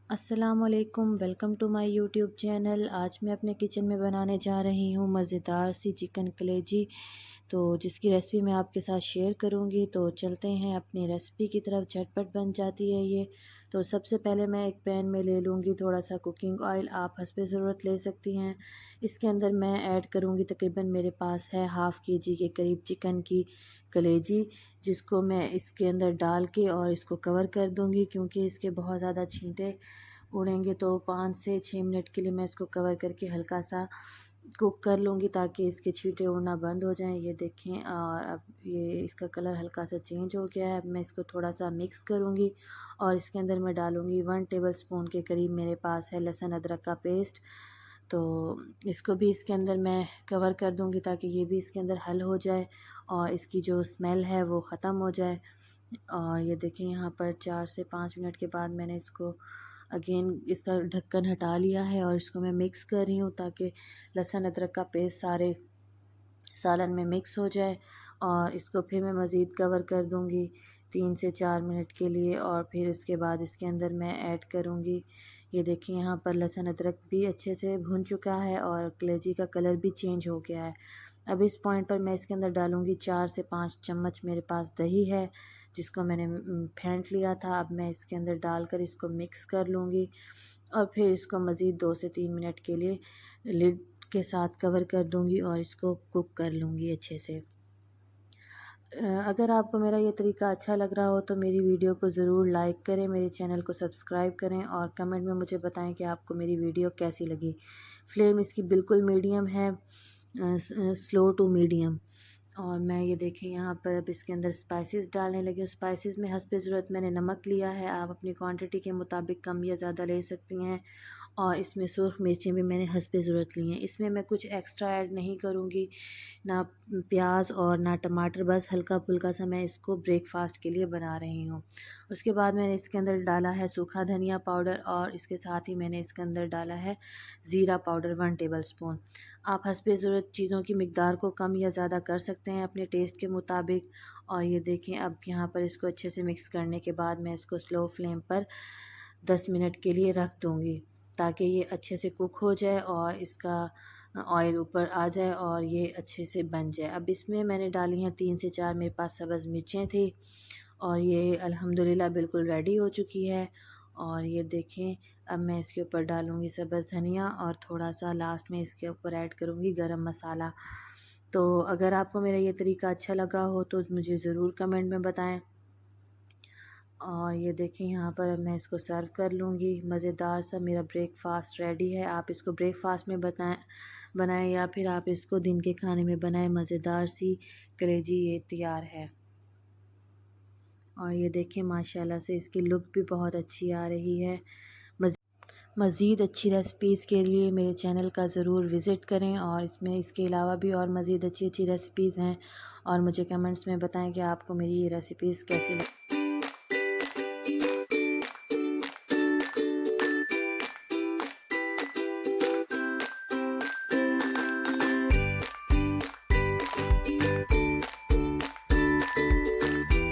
अस्सलामुअलैकुम, welcome to my YouTube channel. आज मैं अपने किचन में बनाने जा रही हूँ मज़ेदार सी चिकन कलेजी, तो जिसकी रेसिपी मैं आपके साथ शेयर करूँगी। तो चलते हैं अपनी रेसिपी की तरफ। झटपट बन जाती है ये। तो सबसे पहले मैं एक पैन में ले लूँगी थोड़ा सा कुकिंग ऑयल, आप हस्बे ज़रूरत ले सकती हैं। इसके अंदर मैं ऐड करूँगी, तकरीबन मेरे पास है हाफ़ केजी के करीब चिकन की कलेजी, जिसको मैं इसके अंदर डाल के और इसको कवर कर दूँगी, क्योंकि इसके बहुत ज़्यादा छींटे उड़ेंगे। तो 5 से 6 मिनट के लिए मैं इसको कवर करके हल्का सा कुक कर लूँगी, ताकि इसके छींटे उड़ना बंद हो जाएं। ये देखें, और अब ये इसका कलर हल्का सा चेंज हो गया है। अब मैं इसको थोड़ा सा मिक्स करूँगी और इसके अंदर मैं डालूँगी 1 टेबलस्पून के करीब मेरे पास है लहसुन अदरक का पेस्ट। तो इसको भी इसके अंदर मैं कवर कर दूँगी, ताकि ये भी इसके अंदर हल हो जाए और इसकी जो स्मेल है वो ख़त्म हो जाए। और ये देखें, यहाँ पर 4 से 5 मिनट के बाद मैंने इसको अगेन इसका ढक्कन हटा लिया है और इसको मैं मिक्स कर रही हूँ, ताकि लहसुन अदरक का पेस्ट सारे सालन में मिक्स हो जाए। और इसको फिर मैं मज़ीद कवर कर दूँगी 3 से 4 मिनट के लिए, और फिर इसके बाद इसके अंदर मैं ऐड करूँगी, ये देखिए यहाँ पर लहसुन अदरक भी अच्छे से भुन चुका है और कलेजी का कलर भी चेंज हो गया है। अब इस पॉइंट पर मैं इसके अंदर डालूँगी 4 से 5 चम्मच मेरे पास दही है, जिसको मैंने फेंट लिया था। अब मैं इसके अंदर डालकर इसको मिक्स कर लूँगी और फिर इसको मज़ीद 2 से 3 मिनट के लिए लिड के साथ कवर कर दूँगी और इसको कुक कर लूँगी अच्छे से। अगर आपको मेरा ये तरीका अच्छा लग रहा हो तो मेरी वीडियो को ज़रूर लाइक करें, मेरे चैनल को सब्सक्राइब करें और कमेंट में मुझे बताएं कि आपको मेरी वीडियो कैसी लगी। फ्लेम इसकी बिल्कुल मीडियम है, स्लो टू मीडियम। और मैं ये देखें यहाँ पर अब इसके अंदर स्पाइसेस डालने लगी हूँ। स्पाइसेस में हस्बे ज़रूरत मैंने नमक लिया है, आप अपनी क्वांटिटी के मुताबिक कम या ज़्यादा ले सकती हैं। और इसमें सुर्ख मिर्चें भी मैंने हस्बे ज़रूरत ली हैं। इसमें मैं कुछ एक्स्ट्रा ऐड नहीं करूँगी, ना प्याज और ना टमाटर, बस हल्का फुल्का सा मैं इसको ब्रेकफास्ट के लिए बना रही हूँ। उसके बाद मैंने इसके अंदर डाला है सूखा धनिया पाउडर और इसके साथ ही मैंने इसके अंदर डाला है ज़ीरा पाउडर 1 टेबलस्पून। आप हस्बे ज़रूरत चीज़ों की मिकदार को कम या ज़्यादा कर सकते हैं अपने टेस्ट के मुताबिक। और ये देखें, अब यहाँ पर इसको अच्छे से मिक्स करने के बाद मैं इसको स्लो फ्लेम पर 10 मिनट के लिए रख दूँगी, ताकि ये अच्छे से कुक हो जाए और इसका ऑयल ऊपर आ जाए और ये अच्छे से बन जाए। अब इसमें मैंने डाली हैं 3 से 4 मेरे पास सब्ज़ मिर्चें थी और ये अल्हम्दुलिल्लाह बिल्कुल रेडी हो चुकी है। और ये देखें, अब मैं इसके ऊपर डालूँगी सब्ज़ धनिया और थोड़ा-सा लास्ट में इसके ऊपर ऐड करूँगी गरम मसाला। तो अगर आपको मेरा ये तरीका अच्छा लगा हो तो मुझे ज़रूर कमेंट में बताएँ। और ये देखें, यहाँ पर अब मैं इसको सर्व कर लूँगी। मज़ेदार सा मेरा ब्रेकफ़ास्ट रेडी है। आप इसको ब्रेकफ़ास्ट में बनाएँ या फिर आप इसको दिन के खाने में बनाएँ। मज़ेदार सी कलेजी ये तैयार है। और ये देखें, माशाल्लाह से इसकी लुक भी बहुत अच्छी आ रही है। मज़ीद अच्छी रेसिपीज़ के लिए मेरे चैनल का ज़रूर विज़िट करें, और इसमें इसके अलावा भी और मज़ीद अच्छी अच्छी रेसिपीज़ हैं। और मुझे कमेंट्स में बताएं कि आपको मेरी ये रेसिपीज़ कैसी लगी।